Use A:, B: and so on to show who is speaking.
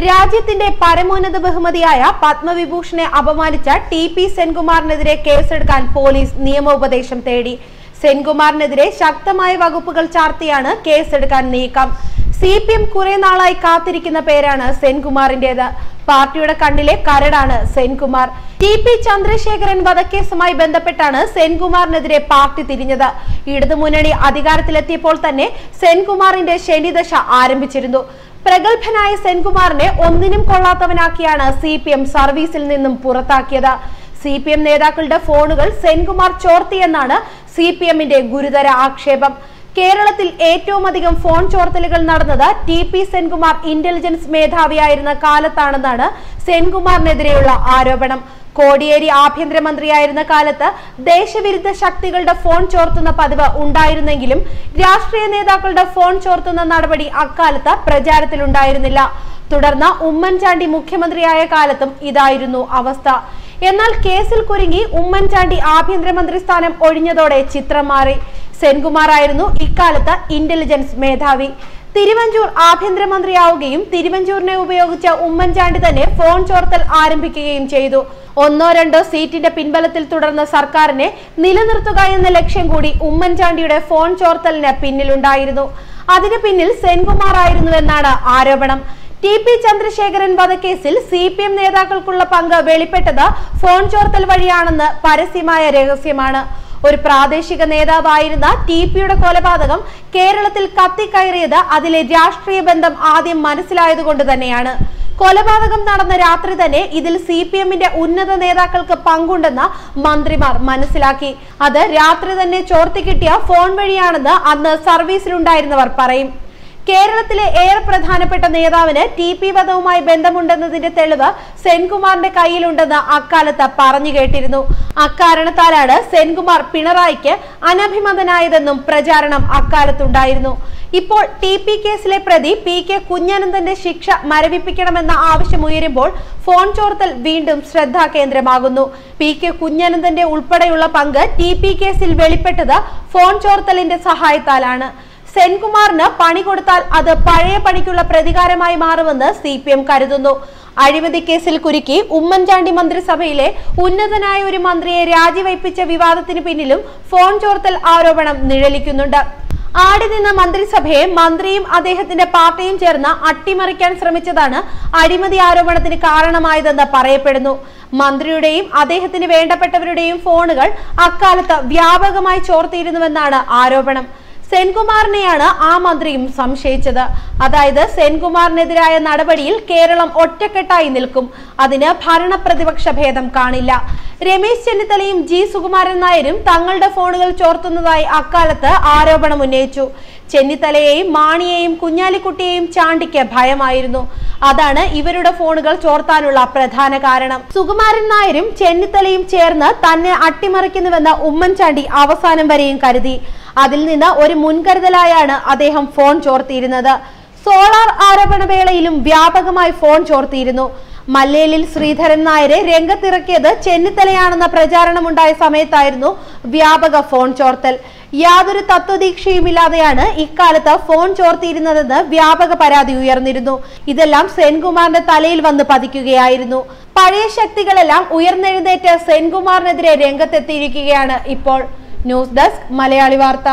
A: രാജ്യത്തിന്റെ പരമോന്നത ബഹുമതിയായ പത്മവിഭൂഷണെ അപമാനിച്ച ടി.പി. സെൻകുമാറിനെതിരെ കേസെടുക്കാൻ പോലീസ് നിയമോപദേശം തേടി. സെൻകുമാറിനെതിരെ ശക്തമായ വകുപ്പുകൾ ചാർത്തിയാണ് കേസെടുക്കാൻ നീക്കം. CPM കുറെ നാളായി കാത്തിരിക്കുന്ന പേരാണ് സെൻകുമാറിന്റേത്. പാർട്ടിയുടെ കണ്ണിലെ കരടാണ് സെൻകുമാർ. ടി.പി. ചന്ദ്രശേഖരൻ വധക്കേസുമായി ബന്ധപ്പെട്ടാണ് സെൻകുമാറിനെതിരെ പാർട്ടി തിരിഞ്ഞത്. ഇടതുമുന്നണി അധികാരത്തിലെത്തിയപ്പോൾ തന്നെ സെൻകുമാറിന്റെ ശനിദശ ആരംഭിച്ചിരുന്നു. പ്രഗത്ഭനായ സെൻകുമാറിനെ ഒന്നിനും കൊള്ളാത്തവനാക്കിയാണ് CPM സർവീസിൽ നിന്നും പുറത്താക്കിയത്. CPM നേതാക്കളുടെ ഫോണുകൾ സെൻകുമാർ ചോർത്തിയെന്നാണ് CPMന്റെ ഗുരുതര ആക്ഷേപം. കേരളത്തിൽ ഏറ്റവും അധികം ഫോൺ ചോർത്തലുകൾ നടന്നത് ടി.പി. സെൻകുമാർ ഇന്റലിജൻസ് മേധാവിയായിരുന്ന കാലത്താണെന്നാണ് സെൻകുമാറിനെതിരെയുള്ള ആരോപണം. കോടിയേരി ആഭ്യന്തരമന്ത്രിയായിരുന്ന കാലത്ത് ദേശവിരുദ്ധ ശക്തികളുടെ ഫോൺ ചോർത്തുന്ന പതിവ് ഉണ്ടായിരുന്നെങ്കിലും രാഷ്ട്രീയ നേതാക്കളുടെ ഫോൺ ചോർത്തുന്ന നടപടി അക്കാലത്ത് പ്രചാരത്തിലുണ്ടായിരുന്നില്ല. തുടർന്ന് ഉമ്മൻചാണ്ടി മുഖ്യമന്ത്രിയായ കാലത്തും ഇതായിരുന്നു അവസ്ഥ. എന്നാൽ കേസിൽ കുരുങ്ങി ഉമ്മൻചാണ്ടി ആഭ്യന്തരമന്ത്രി സ്ഥാനം ഒഴിഞ്ഞതോടെ ചിത്രം മാറി. സെൻകുമാർ ആയിരുന്നു ഇക്കാലത്ത് ഇന്റലിജൻസ് മേധാവി. തിരുവഞ്ചൂർ ആഭ്യന്തരമന്ത്രിയാവുകയും തിരുവഞ്ചൂരിനെ ഉപയോഗിച്ച ഉമ്മൻചാണ്ടി തന്നെ ഫോൺ ചോർത്തൽ ആരംഭിക്കുകയും ചെയ്തു. 1-2 സീറ്റിന്റെ പിൻബലത്തിൽ തുടർന്ന സർക്കാരിനെ നിലനിർത്തുക എന്ന ലക്ഷ്യം കൂടി ഉമ്മൻചാണ്ടിയുടെ ഫോൺ ചോർത്തലിന് പിന്നിലുണ്ടായിരുന്നു. അതിന് പിന്നിൽ സെൻകുമാർ ആയിരുന്നുവെന്നാണ് ആരോപണം. ടി.പി. ചന്ദ്രശേഖരൻ വധക്കേസിൽ CPM നേതാക്കൾക്കുള്ള പങ്ക് വെളിപ്പെട്ടത് ഫോൺ ചോർത്തൽ വഴിയാണെന്ന് പരസ്യമായ രഹസ്യമാണ്. ഒരു പ്രാദേശിക നേതാവായിരുന്ന ടി.പിയുടെ കൊലപാതകം കേരളത്തിൽ കത്തിക്കയറിയത് അതിലെ രാഷ്ട്രീയ ബന്ധം ആദ്യം മനസ്സിലായതുകൊണ്ട് തന്നെയാണ്. കൊലപാതകം നടന്ന രാത്രി തന്നെ ഇതിൽ CPMന്റെ ഉന്നത നേതാക്കൾക്ക് പങ്കുണ്ടെന്ന് മന്ത്രിമാർ മനസ്സിലാക്കി. അത് രാത്രി തന്നെ ചോർത്തിക്കിട്ടിയ ഫോൺ വഴിയാണെന്ന് അന്ന് സർവീസിലുണ്ടായിരുന്നവർ പറയും. കേരളത്തിലെ ഏറെ പ്രധാനപ്പെട്ട നേതാവിന് ടി.പി. വധവുമായി ബന്ധമുണ്ടെന്നതിന്റെ തെളിവ് സെൻകുമാറിന്റെ കയ്യിലുണ്ടെന്ന് അക്കാലത്ത് പറഞ്ഞു കേട്ടിരുന്നു. അക്കാരണത്താലാണ് സെൻകുമാർ പിണറായിക്ക് അനഭിമതനായതെന്നും പ്രചാരണം അക്കാലത്തുണ്ടായിരുന്നു. ഇപ്പോൾ ടി.പി. കേസിലെ പ്രതി P.K. കുഞ്ഞനന്തന്റെ ശിക്ഷ മരവിപ്പിക്കണമെന്ന ആവശ്യമുയരുമ്പോൾ ഫോൺ ചോർത്തൽ വീണ്ടും ശ്രദ്ധാകേന്ദ്രമാകുന്നു. P.K. കുഞ്ഞനന്തന്റെ ഉൾപ്പെടെയുള്ള പങ്ക് ടി.പി. കേസിൽ വെളിപ്പെട്ടത് ഫോൺ ചോർത്തലിന്റെ സഹായത്താലാണ്. സെൻകുമാറിന് പണി കൊടുത്താൽ അത് പഴയ പണിക്കുള്ള പ്രതികാരമായി മാറുമെന്ന് CPM കരുതുന്നു. അഴിമതി കേസിൽ കുരുക്കി ഉമ്മൻചാണ്ടി മന്ത്രിസഭയിലെ ഉന്നതനായ ഒരു മന്ത്രിയെ രാജിവയ്പ്പിച്ച വിവാദത്തിന് പിന്നിലും ഫോൺ ചോർത്തൽ ആരോപണം നിഴലിക്കുന്നുണ്ട്. ആടി നിന്ന മന്ത്രിസഭയെ മന്ത്രിയും അദ്ദേഹത്തിന്റെ പാർട്ടിയും ചേർന്ന് അട്ടിമറിക്കാൻ ശ്രമിച്ചതാണ് അഴിമതി ആരോപണത്തിന് കാരണമായതെന്ന് പറയപ്പെടുന്നു. മന്ത്രിയുടെയും അദ്ദേഹത്തിന് വേണ്ടപ്പെട്ടവരുടെയും ഫോണുകൾ അക്കാലത്ത് വ്യാപകമായി ചോർത്തിയിരുന്നുവെന്നാണ് ആരോപണം. സെൻകുമാറിനെയാണ് ആ മന്ത്രിയും സംശയിച്ചത്. അതായത് സെൻകുമാറിനെതിരായ നടപടിയിൽ കേരളം ഒറ്റക്കെട്ടായി നിൽക്കും. അതിന് ഭരണ പ്രതിപക്ഷ ഭേദം കാണില്ല. രമേശ് ചെന്നിത്തലയും G. സുകുമാരൻ നായരും തങ്ങളുടെ ഫോണുകൾ ചോർത്തുന്നതായി അക്കാലത്ത് ആരോപണം ഉന്നയിച്ചു. ചെന്നിത്തലയെയും മാണിയെയും കുഞ്ഞാലിക്കുട്ടിയെയും ചാണ്ടിക്ക് ഭയമായിരുന്നു. അതാണ് ഇവരുടെ ഫോണുകൾ ചോർത്താനുള്ള പ്രധാന കാരണം. സുകുമാരൻ നായരും ചെന്നിത്തലയും ചേർന്ന് തന്നെ അട്ടിമറിക്കുന്നുവെന്ന് ഉമ്മൻചാണ്ടി അവസാനം വരെയും കരുതി. അതിൽ നിന്ന് ഒരു മുൻകരുതലായാണ് അദ്ദേഹം ഫോൺ ചോർത്തിയിരുന്നത്. സോളാർ ആരോപണ വേളയിലും വ്യാപകമായി ഫോൺ ചോർത്തിയിരുന്നു. മല്ലേലിൽ ശ്രീധരൻ നായരെ രംഗത്തിറക്കിയത് ചെന്നിത്തലയാണെന്ന പ്രചാരണമുണ്ടായ സമയത്തായിരുന്നു വ്യാപക ഫോൺ ചോർത്തൽ. യാതൊരു തത്വദീക്ഷയുമില്ലാതെയാണ് ഇക്കാലത്ത് ഫോൺ ചോർത്തിയിരുന്നതെന്ന് വ്യാപക പരാതി ഉയർന്നിരുന്നു. ഇതെല്ലാം സെൻകുമാറിന്റെ തലയിൽ വന്ന് പതിക്കുകയായിരുന്നു. പഴയ ശക്തികളെല്ലാം ഉയർന്നെഴുന്നേറ്റ് സെൻകുമാറിനെതിരെ രംഗത്തെത്തിയിരിക്കുകയാണ് ഇപ്പോൾ. ന്യൂസ് ഡെസ്ക് മലയാളി വാർത്ത.